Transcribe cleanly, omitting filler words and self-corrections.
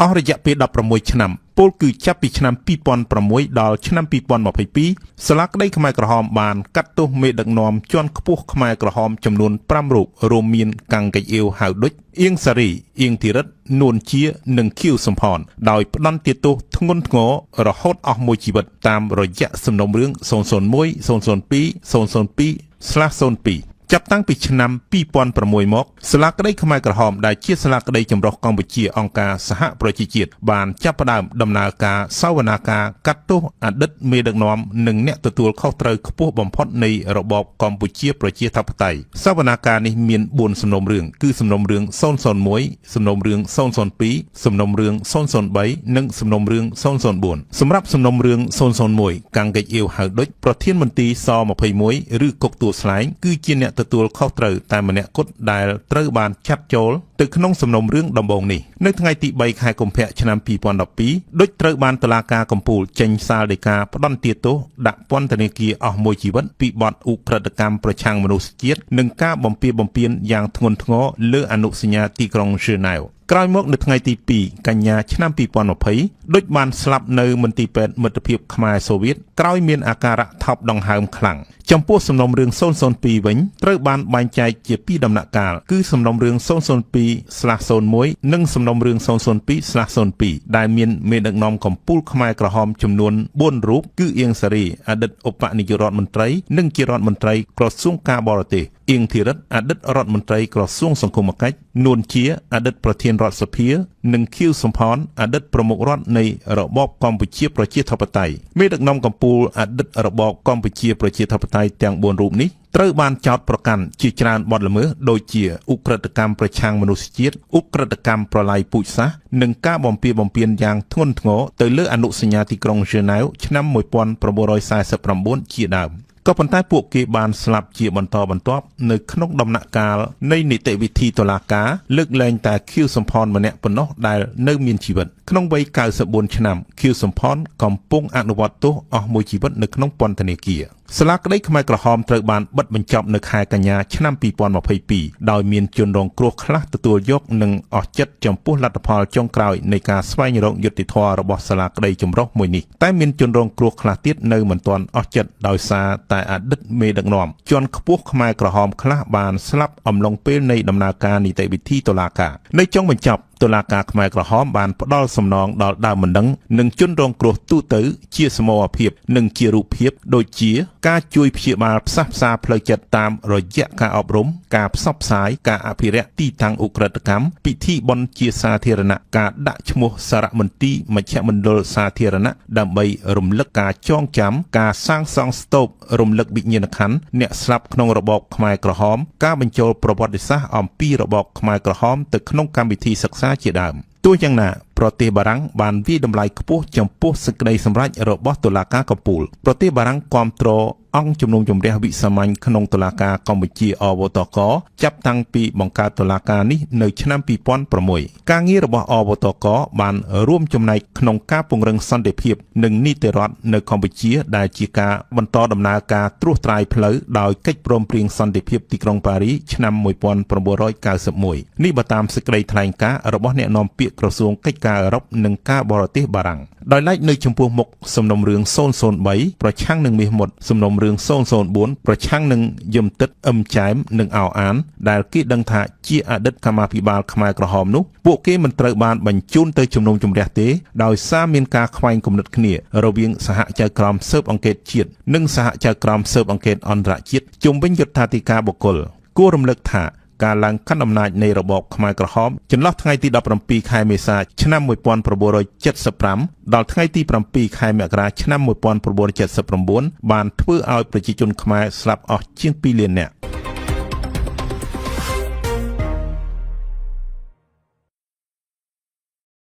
អស់រយៈពេល16ឆ្នាំពលគឺចាប់ពីឆ្នាំ2006ដល់ឆ្នាំ2022សាលាក្តីខ្មែរក្រហមបានកាត់ទោសមេដឹកនាំជាន់ខ្ពស់ខ្មែរក្រហមចំនួន5រូបរួមមានកាំងកិច្ចអៀវហៅឌុចអៀងសារីអៀងធីរិតនួនជានិងខៀវសំផនដោយផ្ដន្ទាទោសធ្ងន់ធ្ងររហូតអស់មួយជីវិតតាមរយៈសំណុំរឿង001 002 002/02ចាប់តាំងពីឆ្នាំ2006មកសាលាក្តីខ្មែរក្រហមដែលជាសាលាក្តីចម្រុះកម្ពុជាអង្គការសហប្រជាជាតិបានចាប់ផ្ដើមដំណើរការសវនាការកាត់ទោសអតីតមេដឹកនាំនិងអ្នកទទួលខុសត្រូវខ្ពស់បំផុតនៃរបបកម្ពុជាប្រជាធិបតេយ្យសវនាការនេះមាន4សំណុំរឿងគឺសំណុំរឿង001សំណុំរឿង002សំណុំរឿង003និងសំណុំរឿង004សម្រាប់សំណុំរឿង001កាំងកិច្ចអៀវហៅឌុចប្រធានមន្ទីរស21ឬគុកទួលស្លែងគឺជាអ្នកទទួលខុសត្រូវតែម្នាក់គត់ដែលត្រូវបានចាត់ចូលទៅក្នុងសំណុំរឿងដំបូងនេះនៅថ្ងៃទី3ខែកុម្ភៈឆ្នាំ2012ដូចត្រូវបានតុលាការកំពូលចេញសាលដីកាផ្ដន្ទាទោសដាក់ពន្ធនាគារអស់មួយជីវិតពីបទឧក្រិដ្ឋកម្មប្រឆាំងមនុស្សជាតិនិងការបំពារបំពានយ៉ាងធ្ងន់ធ្ងរលើអនុសញ្ញាទីក្រុងហ្សឺណែវក្រោយមកនៅថ្ងៃទី2កញ្ញាឆ្នាំ2020ដូចបានស្លាប់នៅមន្ទីរពេទ្យមិត្តភាពខ្មែរសូវៀតក្រោយមានអាការៈថប់ដង្ហើមខ្លាំងចំពោះសំណុំរឿង002វិញត្រូវបានបែងចែកជា2ដំណាក់កាលគឺសំណុំរឿង002/01និងសំណុំរឿង002/02ដែលមានមេដឹកនាំកម្ពុជាខ្មែរក្រហមចំនួន4រូបគឺអៀងសារីអតីតឧបនាយករដ្ឋមន្ត្រីនិងជារដ្ឋមន្ត្រីក្រសួងការបរទេសអៀងធីរិតអតីតរដ្ឋមន្ត្រីក្រសួងសង្គមគិច្ចនួនជាអតីតប្រធានរដ្ឋសភានិងខៀវសំផនអតីតប្រមុខរដ្ឋនៃរបបកម្ពុជាប្រជាធិបតេយ្យមេដឹកនាំកម្ពុជាអតីតរបបកម្ពុជាប្រជាធិបតេយ្យទាំង4រូបនេះត្រូវបានចោទប្រកាន់ជាច្រើនបទល្មើសដូចជាឧក្រិដ្ឋកម្មប្រឆាំងមនុស្សជាតិឧក្រិដ្ឋកម្មប្រឡាយពូជសាសន៍និងការបំពារបំពានយ៉ាងធ្ងន់ធ្ងរទៅលើអនុសញ្ញាទីក្រុងហ្សឺណែវឆ្នាំ1949ជាដើមក៏ប៉ុន្តែពួកគេបានស្លាប់ជាបន្តបន្ទាប់នៅក្នុងដំណាក់កាលនៃនីតិវិធីតុលាការលើកលែងតែខៀវសំផនម្នាក់ប៉ុណ្ណោះដែលនៅមានជីវិតក្នុងវ័យ94ឆ្នាំខៀវសំផនកំពុងអនុវត្តទោសអស់មួយជីវិតនៅក្នុងពន្ធនាគារសាលាក្តីខ្មែរក្រហមត្រូវបានបិទបញ្ចប់នៅខែកញ្ញាឆ្នាំ2022ដោយមានជនរងគ្រោះខ្លះទទួលយកនិងអស់ចិត្តចំពោះលទ្ធផលចុងក្រោយនៃការស្វែងរកយុត្តិធម៌របស់សាលាក្តីចម្រុះមួយនេះតែមានជនរងគ្រោះខ្លះទៀតនៅមិនទាន់អស់ចិត្តដោយសារតែអតីតមេដឹកនាំជាន់ខ្ពស់ខ្មែរក្រហមខ្លះបានស្លាប់អំឡុងពេលនៃដំណើរការនីតិវិធីតុលាការនៅចុងបញ្ចប់តុលាការខ្មែរក្រហមបានផ្ដល់សំណងដល់ដើមបណ្ដឹងនិងជនរងគ្រោះទូទៅជាសមរភាពនិងជារូបភាពដូចជាការជួយព្យាបាលផ្សះផ្សាផ្លូវចិត្តតាមរយៈការអប់រំការផ្សព្វផ្សាយការអភិរក្សទីតាំងឧក្រិដ្ឋកម្មពិធីបុណ្យជាសាធារណៈការដាក់ឈ្មោះសារមន្ទីរមជ្ឈមណ្ឌលសាធារណៈដើម្បីរំលឹកការចងចាំការសាងសង់ស្ទូបរំលឹកវិញ្ញាណក្ខន្ធអ្នកស្លាប់ក្នុងរបបខ្មែរក្រហមការបញ្ចូលប្រវត្តិសាស្ត្រអំពីរបបខ្មែរក្រហមទៅក្នុងកម្មវិធីសិក្សាជាដើមទោះយ៉ាងណាប្រទេសបារាំងបានវាយតម្លៃខ្ពស់ចំពោះសេចក្តីសម្រេចរបស់តុលាការកំពូលប្រទេសបារាំងគាំទ្រអង្គជំនុំជម្រះវិសាមញ្ញក្នុងតុលាការកម្ពុជាអវតកចាប់តាំងពីបង្កើតតុលាការនេះនៅឆ្នាំ2006ការងាររបស់អវតកបានរួមចំណែកក្នុងការពង្រឹងសន្តិភាពនិងនីតិរដ្ឋនៅកម្ពុជាដែលជាការបន្តដំណើរការត្រួសត្រាយផ្លូវដោយកិច្ចព្រមព្រៀងសន្តិភាពទីក្រុងប៉ារីឆ្នាំ1991នេះបើតាមសេចក្តីថ្លែងការណ៍របស់អ្នកនាំពាក្យក្រសួងកិច្ចការអឺរ៉ុបនិងការបរទេសបារាំងដោយឡែកនៅចំពោះមុខសំណុំរឿង003ប្រឆាំងនឹងមាសមុតសំណុំរឿង004ប្រឆាំងនឹងយមទឹកអឹមចែមនិងអោអានដែលគេដឹងថាជាអតីតកម្មាភិបាលខ្មែរក្រហមនោះពួកគេមិនត្រូវបានបញ្ជូនទៅជំនុំជម្រះទេដោយសារមានការខ្វែងគំនិតគ្នារវាងសហចៅក្រមស៊ើបអង្កេតជាតិនិងសហចៅក្រមស៊ើបអង្កេតអន្តរជាតិជុំវិញយុត្ថាធិការបុគ្គលគួររំលឹកថាការឡើងកាន់អំណាចនៃរបបខ្មែរក្រហមចន្លោះថ្ងៃទី17ខែមេសាឆ្នាំ1975ដល់ថ្ងៃទី7ខែមករាឆ្នាំ1979បានធ្វើឲ្យប្រជាជនខ្មែរស្លាប់អស់ជាង2លាននាក់